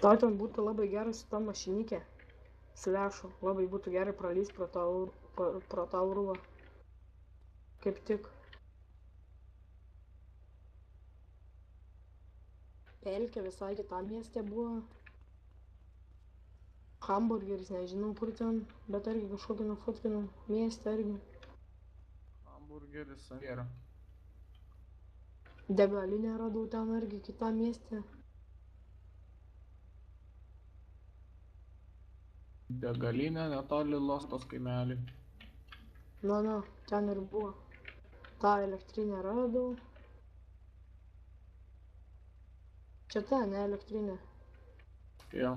Tau ten būtų labai gerai su ta mašinikė. Slešų. Labai būtų gerai pralys pro tą urvą. Kaip tik. Pelkė visai kitam mieste buvo. Hamburgeris, nežinau kur ten, bet argi kažkokį nufotkinau miestą argi. Hamburgeris nėra. Degalinę radau ten argi kitam mieste. Degalinė netoli Lostos kaimelį. Na, ten ir buvo. Ta elektrinę radau. Čia ta, ne elektrinė. Jo.